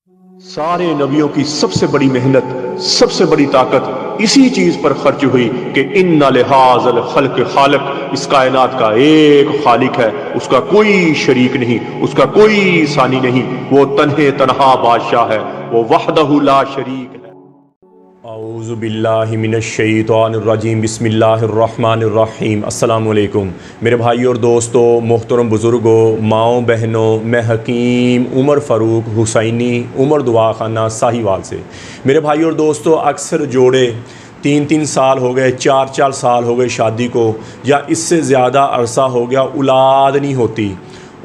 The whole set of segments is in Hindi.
सारे नबियों की सबसे बड़ी मेहनत, सबसे बड़ी ताकत इसी चीज पर खर्च हुई कि इन्ना लिहाज़ल खल्क खालिक, इस कायनात का एक खालिक है, उसका कोई शरीक नहीं, उसका कोई सानी नहीं, वो तन्हे तन्हा बादशाह है, वो वहदहु ला शरीक है। औज़ु बिल्लाहि मिनश शैतानिर रजीम, बिस्मिल्लाहिर्रहमानिर्रहीम। अस्सलामु अलैकुम मेरे भाई और दोस्तों, मोहतरम बुज़ुर्गों, माओं बहनों, मैं हकीम उमर फ़ारूक हुसैनी, उमर दुआ खाना साहिवाल से। मेरे भाई और दोस्तों, अक्सर जोड़े 3-3 साल हो गए, 4-4 साल हो गए शादी को, या इससे ज़्यादा अरसा हो गया, औलाद नहीं होती,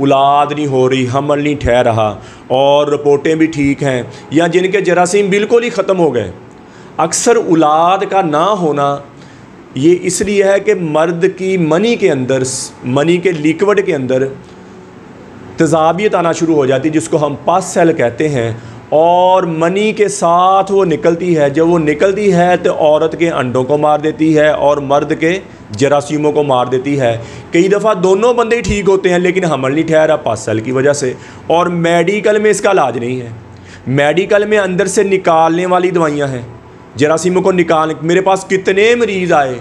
औलाद नहीं हो रही, हमल नहीं ठहर रहा, और रिपोर्टें भी ठीक हैं, या जिनके जरासीम बिल्कुल ही ख़त्म हो गए। अक्सर औलाद का ना होना ये इसलिए है कि मर्द की मनी के अंदर, मनी के लिक्विड के अंदर तेज़ाबियत आना शुरू हो जाती है, जिसको हम पास सेल कहते हैं, और मनी के साथ वो निकलती है। जब वो निकलती है तो औरत के अंडों को मार देती है और मर्द के जरासीमों को मार देती है। कई दफ़ा दोनों बंदे ही ठीक होते हैं, लेकिन हमल नहीं ठहरा पास सेल की वजह से। और मेडिकल में इसका इलाज नहीं है। मेडिकल में अंदर से निकालने वाली दवाइयाँ हैं, जरासीमों को निकाल। मेरे पास कितने मरीज़ आए,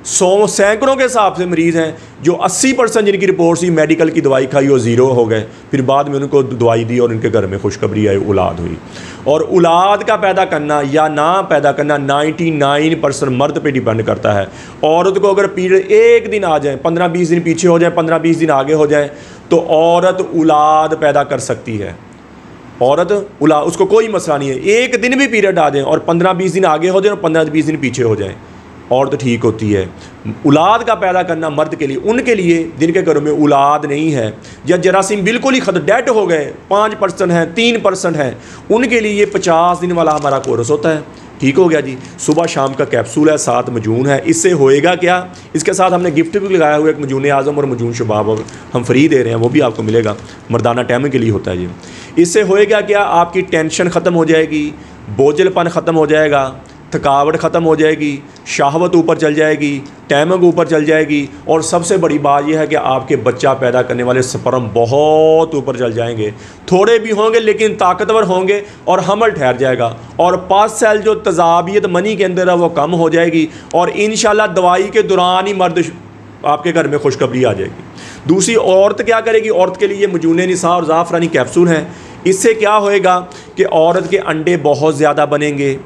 100 सैकड़ों के हिसाब से मरीज़ हैं जो 80% जिनकी रिपोर्ट सी मेडिकल की दवाई खाई और ज़ीरो हो गए। फिर बाद में उनको दवाई दी और उनके घर में खुशखबरी आई, औलाद हुई। और औलाद का पैदा करना या ना पैदा करना 99% मर्द पे डिपेंड करता है। औरत को अगर पीरियड एक दिन आ जाए, 15-20 दिन पीछे हो जाए, 15-20 दिन आगे हो जाए, तो औरत औलाद पैदा कर सकती है। औरत उसको कोई मसला नहीं है, एक दिन भी पीरियड आ जाए और 15-20 दिन आगे हो जाए और 15-20 दिन पीछे हो जाए, औरत ठीक होती है। औलाद का पैदा करना मर्द के लिए, उनके लिए जिनके घरों में औलाद नहीं है या जरासीम बिल्कुल ही खत्म डेड हो गए, 5% हैं, 3% हैं, उनके लिए ये 50 दिन वाला हमारा कोर्स होता है। ठीक हो गया जी। सुबह शाम का कैप्सूल है, 7 मजून है। इससे होएगा क्या, इसके साथ हमने गिफ्ट भी लगाया हुआ है, एक मजून आज़म और मजून शबाब हम फ्री दे रहे हैं, वो भी आपको मिलेगा, मर्दाना टाइम के लिए होता है जी। इससे होएगा क्या, आपकी टेंशन ख़त्म हो जाएगी, बोझलपन ख़त्म हो जाएगा, थकावट ख़त्म हो जाएगी, शहावत ऊपर चल जाएगी, टैमक ऊपर चल जाएगी, और सबसे बड़ी बात यह है कि आपके बच्चा पैदा करने वाले स्पर्म बहुत ऊपर चल जाएंगे। थोड़े भी होंगे लेकिन ताकतवर होंगे, और हमल ठहर जाएगा, और पास सेल जो तज़ाबियत मनी के अंदर है वो कम हो जाएगी, और इंशाल्लाह दवाई के दौरान ही मर्द आपके घर में खुशखबरी आ जाएगी। दूसरी औरत क्या करेगी, औरत के लिए मजूने निसा और ज़ाफ़रानी कैप्सूल हैं। इससे क्या होएगा कि औरत के अंडे बहुत ज़्यादा बनेंगे,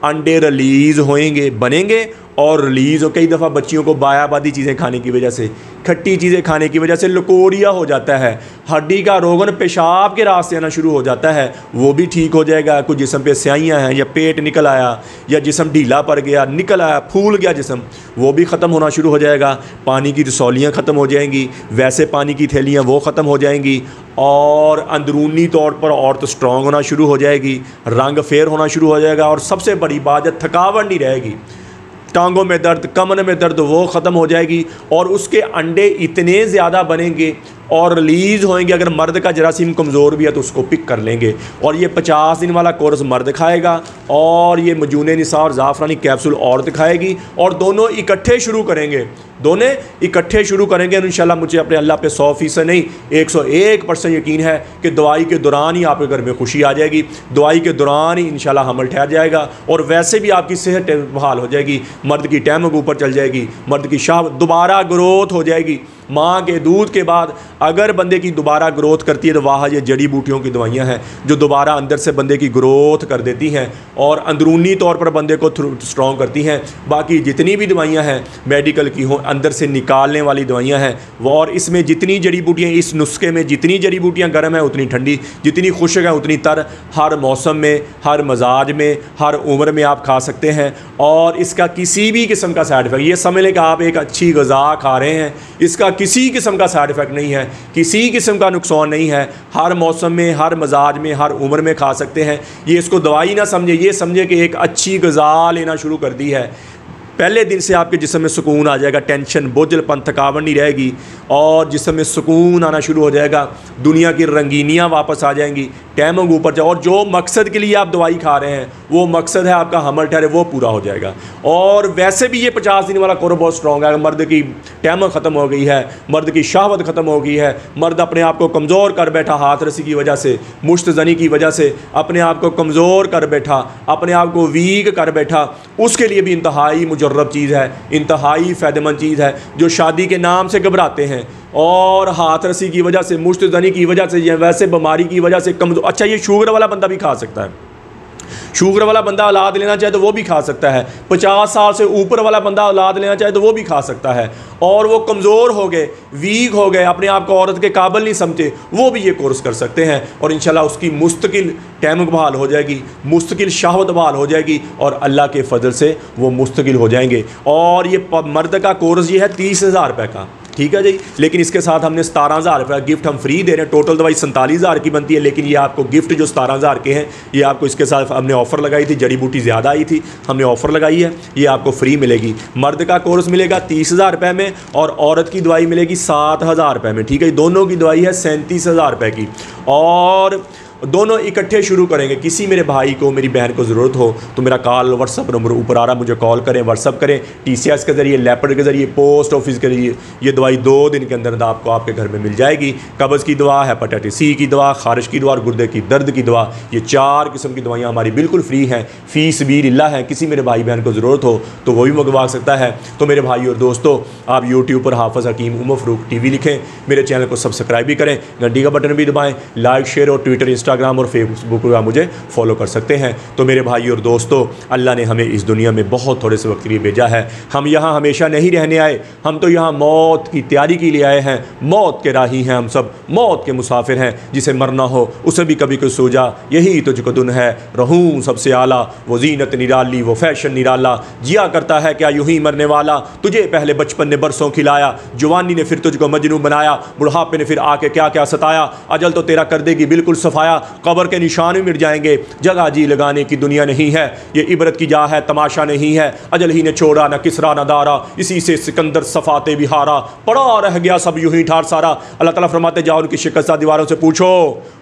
अंडे रिलीज़ होएंगे, बनेंगे और रिलीज़ हो। कई दफ़ा बच्चियों को बायाबादी चीज़ें खाने की वजह से, खट्टी चीज़ें खाने की वजह से लकोरिया हो जाता है, हड्डी का रोगन पेशाब के रास्ते आना शुरू हो जाता है, वो भी ठीक हो जाएगा। कुछ जिस्म पे स्याहियाँ हैं, या पेट निकल आया, या जिस्म ढीला पड़ गया, निकल आया, फूल गया जिस्म, वो भी ख़त्म होना शुरू हो जाएगा। पानी की रसौलियाँ ख़त्म हो जाएंगी, वैसे पानी की थैलियाँ वो ख़त्म हो जाएंगी, और अंदरूनी तौर पर औरत स्ट्रॉन्ग होना शुरू हो जाएगी, रंग फेर होना शुरू हो जाएगा, और सबसे बड़ी बात है थकावट नहीं रहेगी, टांगों में दर्द, कमर में दर्द वो ख़त्म हो जाएगी, और उसके अंडे इतने ज़्यादा बनेंगे और रिलीज़ होएंगे। अगर मर्द का जरासीम कमज़ोर भी है तो उसको पिक कर लेंगे। और ये 50 दिन वाला कोर्स मर्द खाएगा, और ये मजूने निसा और ज़ाफ़रानी कैप्सूल औरत खाएगी, और दोनों इकट्ठे शुरू करेंगे, दोनों इकट्ठे शुरू करेंगे। और इंशाल्लाह मुझे अपने अल्लाह पे 100% नहीं 101% यकीन है कि दवाई के दौरान ही आपके घर में खुशी आ जाएगी, दवाई के दौरान ही इंशाल्लाह हमल ठहर जाएगा, और वैसे भी आपकी सेहत बहाल हो जाएगी, मर्द की टैमक ऊपर चल जाएगी, मर्द की शाह दोबारा ग्रोथ हो जाएगी। माँ के दूध के बाद अगर बंदे की दोबारा ग्रोथ करती है तो वाह, ये जड़ी बूटियों की दवाइयाँ हैं जो दोबारा अंदर से बंदे की ग्रोथ कर देती हैं और अंदरूनी तौर पर बंदे को स्ट्रॉन्ग करती हैं। बाकी जितनी भी दवाइयाँ हैं मेडिकल की हों, अंदर से निकालने वाली दवाइयाँ हैं वो, और इसमें जितनी जड़ी बूटियाँ, इस नुस्खे में जितनी जड़ी बूटियाँ गर्म है उतनी ठंडी, जितनी खुश्क है उतनी तर, हर मौसम में, हर मजाज में, हर उम्र में आप खा सकते हैं। और इसका किसी भी किस्म का साइड इफ़ेक्ट, ये समझ लें कि आप एक अच्छी ग़िज़ा खा रहे हैं, इसका किसी किस्म का साइड इफ़ेक्ट नहीं है, किसी किस्म का नुकसान नहीं है, हर मौसम में, हर मजाज में, हर उम्र में खा सकते हैं। ये इसको दवाई ना समझे, ये समझे कि एक अच्छी ग़िज़ा लेना शुरू कर दी है। पहले दिन से आपके जिस्म में सुकून आ जाएगा, टेंशन बोझलपन थकावट नहीं रहेगी और जिस्म में सुकून आना शुरू हो जाएगा, दुनिया की रंगीनियाँ वापस आ जाएंगी, टैमंग ऊपर जाए और जो मकसद के लिए आप दवाई खा रहे हैं वो मकसद है आपका हमल ठहरे वो पूरा हो जाएगा। और वैसे भी ये 50 दिन वाला कोर्स बहुत स्ट्रॉन्ग है। मर्द की टैमंग ख़त्म हो गई है, मर्द की शहवत ख़त्म हो गई है, मर्द अपने आप को कमज़ोर कर बैठा हाथ रसी की वजह से, मुश्तज़नी की वजह से अपने आप को कमज़ोर कर बैठा, अपने आप को वीक कर बैठा, उसके लिए भी इंतहाई मुजर्रब चीज़ है, इंतहाई फ़ायदेमंद चीज़ है। जो शादी के नाम से घबराते हैं और हाथ रसी की वजह से, मुश्तज़नी की वजह से या वैसे बीमारी की वजह से कमज़ोर, अच्छा ये शुगर वाला बंदा भी खा सकता है, शुगर वाला बंदा औलाद लेना चाहे तो वो भी खा सकता है, 50 साल से ऊपर वाला बंदा औलाद लेना चाहे तो वो भी खा सकता है, और वो कमज़ोर हो गए, वीक हो गए, अपने आप को औरत के काबिल नहीं समझते, वो भी ये कोर्स कर सकते हैं और इंशाल्लाह उसकी मुस्तकिल टैमंग बहाल हो जाएगी, मुस्तकिल शहवत बहाल हो जाएगी और अल्लाह के फजल से वो मुस्तकिल हो जाएंगे। और ये मर्द का कोर्स ये है 30,000 रुपये का, ठीक है जी। लेकिन इसके साथ हमने 17,000 रुपये गिफ्ट हम फ्री दे रहे हैं। टोटल दवाई 47,000 की बनती है, लेकिन ये आपको गिफ्ट जो 17,000 के हैं ये आपको इसके साथ हमने ऑफ़र लगाई थी, जड़ी बूटी ज़्यादा आई थी, हमने ऑफ़र लगाई है, ये आपको फ्री मिलेगी। मर्द का कोर्स मिलेगा 30,000 रुपये में और औरत की दवाई मिलेगी 7,000 रुपये में, ठीक है। दोनों की दवाई है 37,000 रुपये की और दोनों इकट्ठे शुरू करेंगे। किसी मेरे भाई को, मेरी बहन को ज़रूरत हो तो मेरा कॉल व्हाट्सअप नंबर ऊपर आ रहा, मुझे कॉल करें, व्हाट्सअप करें, TCS के ज़रिए, लेपर्ड के ज़रिए, पोस्ट ऑफिस के ज़रिए। ये दवाई 2 दिन के अंदर आपको आपके घर में मिल जाएगी। कब्ज़ की दवा, हेपेटाइटिस C की दवा, खारिश की दवा और गुर्दे की दर्द की दवा, ये 4 किस्म की दवाइयाँ हमारी बिल्कुल फ्री हैं, फ़ी सबीलिल्लाह है। किसी मेरे भाई बहन को ज़रूरत हो तो वो भी मंगवा सकता है। तो मेरे भाई और दोस्तों, आप यूट्यूब पर हाफ़िज़ हकीम उमर फ़ारूक TV लिखें, मेरे चैनल को सब्सक्राइब भी करें, घंटी का बटन भी दबाएँ, लाइक शेयर और ट्विटर, इंस्टाग्राम और फेसबुक का मुझे फॉलो कर सकते हैं। तो मेरे भाई और दोस्तों, अल्लाह ने हमें इस दुनिया में बहुत थोड़े से वक्त के लिए भेजा है। हम यहाँ हमेशा नहीं रहने आए, हम तो यहाँ मौत की तैयारी के लिए आए हैं। मौत के राही हैं हम सब, मौत के मुसाफिर हैं। जिसे मरना हो उसे भी कभी कोई सोजा, यही तुझको दुन है, रहूं सबसे आला, वो जीनत निराली, वो फैशन निराला, जिया करता है क्या यूं ही मरने वाला, तुझे पहले बचपन ने बरसों खिलाया, जवानी ने फिर तुझको मजनू बनाया, बुढ़ापे ने फिर आके क्या क्या सताया, अजल तो तेरा कर देगी बिल्कुल सफाया, कब्र के निशान भी मिट जाएंगे, जगह जी लगाने की दुनिया नहीं है, ये इबरत की जा है तमाशा नहीं है, अजल ही ने छोड़ा न किसरा न दारा, इसी से सिकंदर सफाते भी हारा, पड़ा रह गया सब यूं ही ठार सारा। अल्लाह ताला फरमाते जाओ उनकी शिकस्ता दीवारों से पूछो,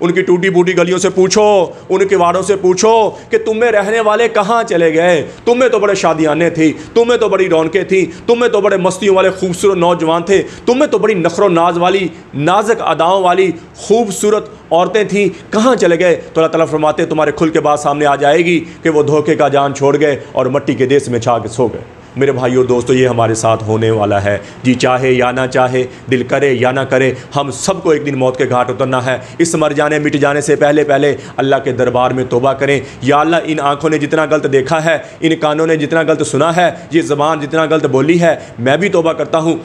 उनकी टूटी फूटी गलियों से पूछो, उनके वारों से पूछो कि तुम में रहने वाले कहाँ चले गए, तुम्हें तो बड़े शादियाने थी, तुम्हें तो बड़ी रौनकें थी, तुम्हें तो बड़े मस्तियों वाले खूबसूरत नौजवान थे, तुम्हें तो बड़ी नखरो नाज वाली, नाजुक अदाओं वाली खूबसूरत औरतें थीं, कहाँ चले गए। तो अल्लाह ताला फरमाते तुम्हारे खुल के बाद सामने आ जाएगी कि वो धोखे का जान छोड़ गए और मट्टी के देश में छा के सो गए। मेरे भाई और दोस्तों, ये हमारे साथ होने वाला है, जी चाहे या ना चाहे, दिल करे या ना करे, हम सबको एक दिन मौत के घाट उतरना है। इस मर जाने मिट जाने से पहले पहले अल्लाह के दरबार में तौबा करें। या अल्लाह, इन आँखों ने जितना गलत देखा है, इन कानों ने जितना गलत सुना है, ये ज़बान जितना गलत बोली है, मैं भी तौबा करता हूँ।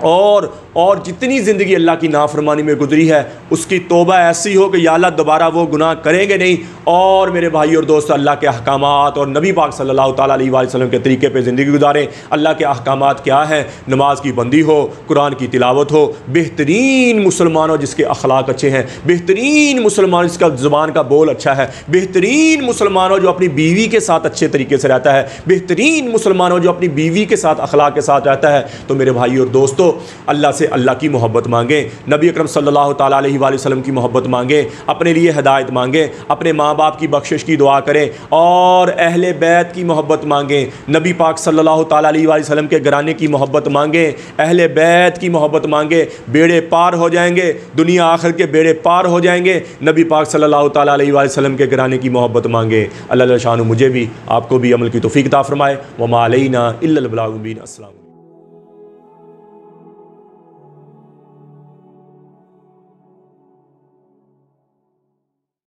और जितनी ज़िंदगी अल्लाह की नाफरमानी में गुजरी है उसकी तौबा ऐसी हो कि या अल्लाह दोबारा वो गुनाह करेंगे नहीं। और मेरे भाई और दोस्त, अल्लाह के अहकामात और नबी पाक सल्लल्लाहु ताला अलैहि वसल्लम के तरीके पे ज़िंदगी गुजारें। अल्लाह के अहकामात क्या हैं? नमाज की बंदी हो, कुरान की तिलावत हो, बेहतरीन मुसलमान हो जिसके अखलाक अच्छे हैं, बेहतरीन मुसलमान जिसका ज़ुबान का बोल अच्छा है, बेहतरीन मुसलमान हो जो अपनी बीवी के साथ अच्छे तरीके से रहता है, बेहतरीन मुसलमान हो जो अपनी बीवी के साथ अखलाक के साथ रहता है। तो मेरे भाई और दोस्तों, अल्लाह से अल्लाह की मोहब्बत मांगें, नबी अकरम सल्लल्लाहु ताला अलैहि वसल्लम की मोहब्बत मांगें, अपने लिए हिदायत मांगें, अपने माँ बाप की बख्शिश की दुआ करें और अहले बैत की मोहब्बत मांगें, नबी पाक सल्लल्लाहु ताला अलैहि वसल्लम के घराने की मोहब्बत मांगें, अहले बैत की मोहब्बत मांगें। बेड़े पार हो जाएंगे, दुनिया आखिर के बेड़े पार हो जाएंगे। नबी पाक सल्लल्लाहु ताला अलैहि वसल्लम के घराने की मोहब्बत मांगें। अल्लाह शान मुझे भी आपको भी अमल की तौफीक अता फरमाए। वमा अलैना इल्लल बलाग मुबीन। अस्सलाम।